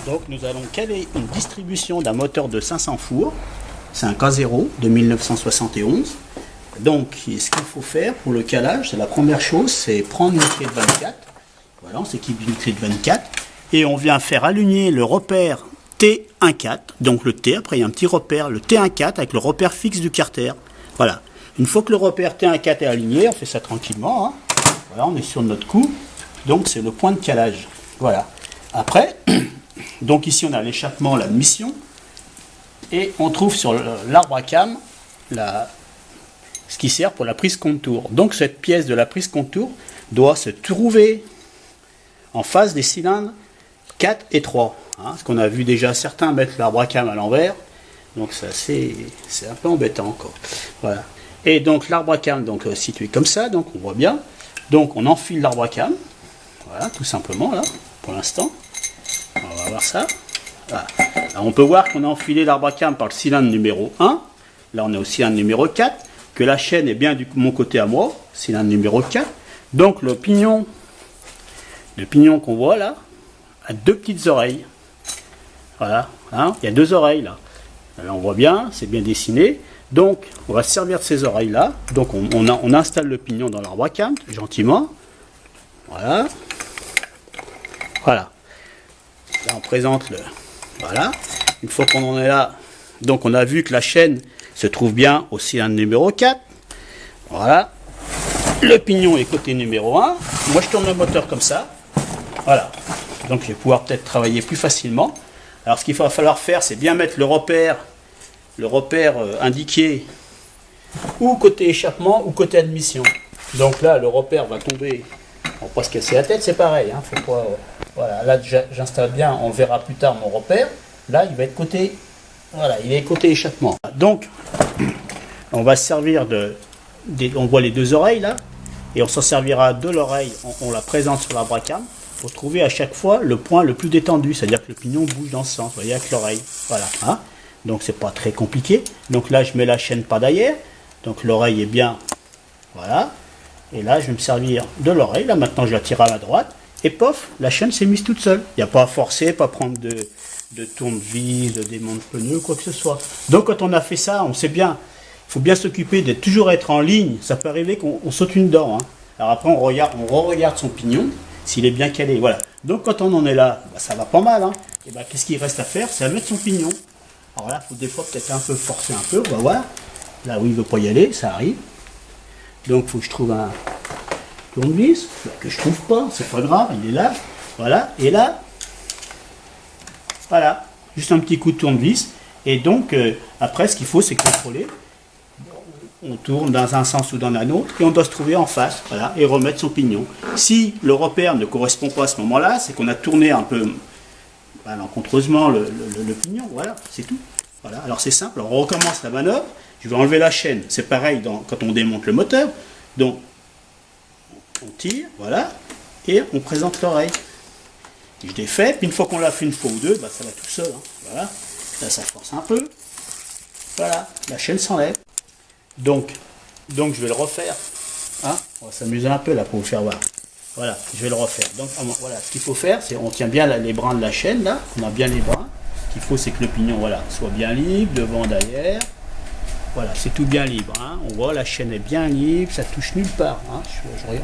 Donc nous allons caler une distribution d'un moteur de 500 fours. C'est un K0 de 1971. Donc ce qu'il faut faire pour le calage, c'est la première chose, c'est prendre une clé de 24. Voilà, on s'équipe d'une clé de 24. Et on vient faire aligner le repère T14. Donc le T, après il y a un petit repère, le T14 avec le repère fixe du carter. Voilà. Une fois que le repère T14 est aligné, on fait ça tranquillement. Hein. Voilà, on est sur notre coup. Donc c'est le point de calage. Voilà. Après, donc ici on a l'échappement, l'admission. Et on trouve sur l'arbre à cam ce qui sert pour la prise contour. Donc cette pièce de la prise contour doit se trouver en face des cylindres 4 et 3. Hein, parce qu'on a vu déjà certains mettre l'arbre à cam à l'envers. Donc c'est un peu embêtant encore. Voilà. Et donc l'arbre à cam donc situé comme ça, donc on voit bien. Donc on enfile l'arbre à cam. Voilà, tout simplement là, pour l'instant. On va voir ça. Voilà. Alors, on peut voir qu'on a enfilé l'arbre à cam par le cylindre numéro 1. Là on est au cylindre numéro 4. Que la chaîne est bien de mon côté à moi, cylindre numéro 4. Donc le pignon qu'on voit là, a deux petites oreilles. Voilà, hein, il y a deux oreilles là. Là on voit bien, c'est bien dessiné. Donc on va se servir de ces oreilles là. Donc on installe le pignon dans l'arbre à cam, gentiment. Voilà. Voilà. Là on présente le... Voilà. Une fois qu'on en est là, donc on a vu que la chaîne se trouve bien au cylindre numéro 4. Voilà. Le pignon est côté numéro 1. Moi je tourne le moteur comme ça. Voilà. Donc je vais pouvoir peut-être travailler plus facilement. Alors ce qu'il va falloir faire, c'est bien mettre le repère indiqué ou côté échappement ou côté admission. Donc là le repère va tomber. On va pas se casser la tête, c'est pareil. Hein. Faut pas, voilà. Là j'installe bien, on verra plus tard mon repère. Là il va être côté... Voilà, il est côté échappement. Donc, on va se servir on voit les deux oreilles là, et on s'en servira de l'oreille, on la présente sur l'arbre à cam, pour trouver à chaque fois le point le plus détendu, c'est-à-dire que le pignon bouge dans ce sens, vous voyez, avec l'oreille. Voilà, hein. Donc c'est pas très compliqué. Donc là, je mets la chaîne par derrière, donc l'oreille est bien, voilà. Et là, je vais me servir de l'oreille, là maintenant je la tire à ma droite, et pof, la chaîne s'est mise toute seule. Il n'y a pas à forcer, pas à prendre de tournevis, de démonte pneus, quoi que ce soit. Donc quand on a fait ça, on sait bien, il faut bien s'occuper de toujours être en ligne. Ça peut arriver qu'on saute une dent. Hein. Alors après on re-regarde son pignon, s'il est bien calé. Voilà. Donc quand on en est là, bah, ça va pas mal. Hein. Et bah, qu'est-ce qu'il reste à faire? C'est à mettre son pignon. Alors là, il faut des fois peut-être un peu forcer un peu, on va voir. Là où il ne veut pas y aller, ça arrive. Donc il faut que je trouve un tournevis, que je trouve pas, c'est pas grave, il est là. Voilà, et là, voilà, juste un petit coup de tournevis. Et donc, après, ce qu'il faut, c'est contrôler. On tourne dans un sens ou dans un autre, et on doit se trouver en face, voilà, et remettre son pignon. Si le repère ne correspond pas à ce moment-là, c'est qu'on a tourné un peu malencontreusement le pignon, voilà, c'est tout. Voilà, alors c'est simple, alors on recommence la manœuvre. Je vais enlever la chaîne, c'est pareil quand on démonte le moteur. Donc, on tire, voilà, et on présente l'oreille. Je défais, puis une fois qu'on l'a fait une fois ou deux, bah, ça va tout seul. Hein. Voilà. Là, ça force un peu. Voilà, la chaîne s'enlève. Donc, je vais le refaire. Hein. On va s'amuser un peu là pour vous faire voir. Voilà, je vais le refaire. Donc, voilà, ce qu'il faut faire, c'est on tient bien les brins de la chaîne, là. On a bien les brins. Ce qu'il faut, c'est que le pignon, voilà, soit bien libre, devant, derrière. Voilà, c'est tout bien libre. Hein. On voit, la chaîne est bien libre, ça touche nulle part. Hein.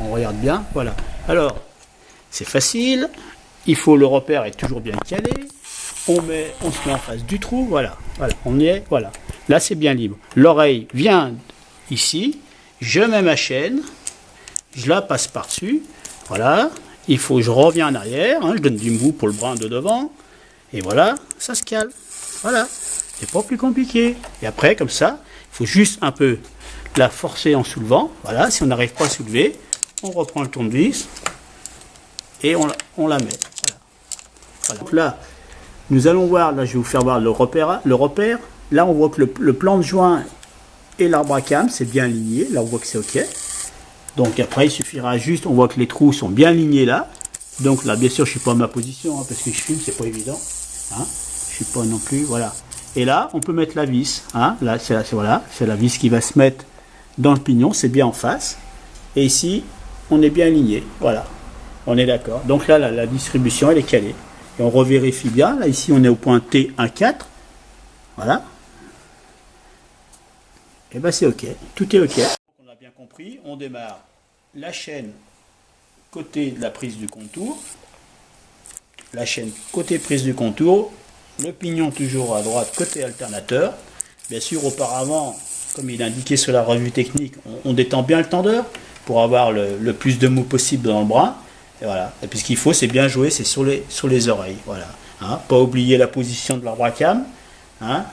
On regarde bien. Voilà. Alors, c'est facile. Il faut, le repère est toujours bien calé. On se met en face du trou. Voilà. Voilà. On y est. Voilà. Là, c'est bien libre. L'oreille vient ici. Je mets ma chaîne. Je la passe par-dessus. Voilà. Il faut, je reviens en arrière. Hein. Je donne du mou pour le brin de devant. Et voilà. Ça se cale. Voilà. C'est pas plus compliqué. Et après, comme ça, il faut juste un peu la forcer en soulevant. Voilà. Si on n'arrive pas à soulever, on reprend le tournevis. Et on la met. Voilà. Donc là, nous allons voir, là je vais vous faire voir le repère. Là on voit que le plan de joint et l'arbre à cam, c'est bien aligné. Là on voit que c'est OK. Donc après il suffira juste, on voit que les trous sont bien alignés là. Donc là bien sûr je ne suis pas à ma position, hein, parce que je filme, c'est pas évident. Hein. Je ne suis pas non plus, voilà. Et là on peut mettre la vis. Hein. Là c'est la vis qui va se mettre dans le pignon, c'est bien en face. Et ici, on est bien aligné. Voilà. On est d'accord. Donc là, la distribution, elle est calée. Et on revérifie bien. Là, ici, on est au point T 1,4. Voilà. Et bien, c'est OK. Tout est OK. On a bien compris. On démarre la chaîne côté de la prise du contour. La chaîne côté prise du contour. Le pignon toujours à droite côté alternateur. Bien sûr, auparavant, comme il est indiqué sur la revue technique, on détend bien le tendeur pour avoir le plus de mou possible dans le bras. Et voilà. Et puis ce qu'il faut, c'est bien jouer, c'est sur les oreilles. Voilà. Hein, pas oublier la position de l'arbre-à-cam, hein,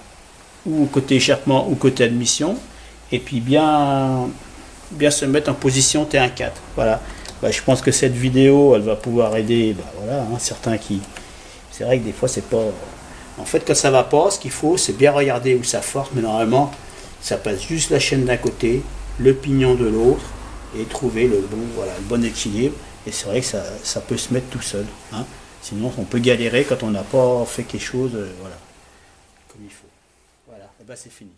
ou côté échappement ou côté admission. Et puis bien se mettre en position T1,4. Voilà. Bah, je pense que cette vidéo, elle va pouvoir aider, voilà, hein, certains qui... C'est vrai que des fois, c'est pas... En fait, quand ça va pas, ce qu'il faut, c'est bien regarder où ça force, mais normalement, ça passe juste la chaîne d'un côté, le pignon de l'autre, et trouver le bon équilibre. Et c'est vrai que ça peut se mettre tout seul. Hein. Sinon, on peut galérer quand on n'a pas fait quelque chose, voilà, comme il faut. Voilà, et ben c'est fini.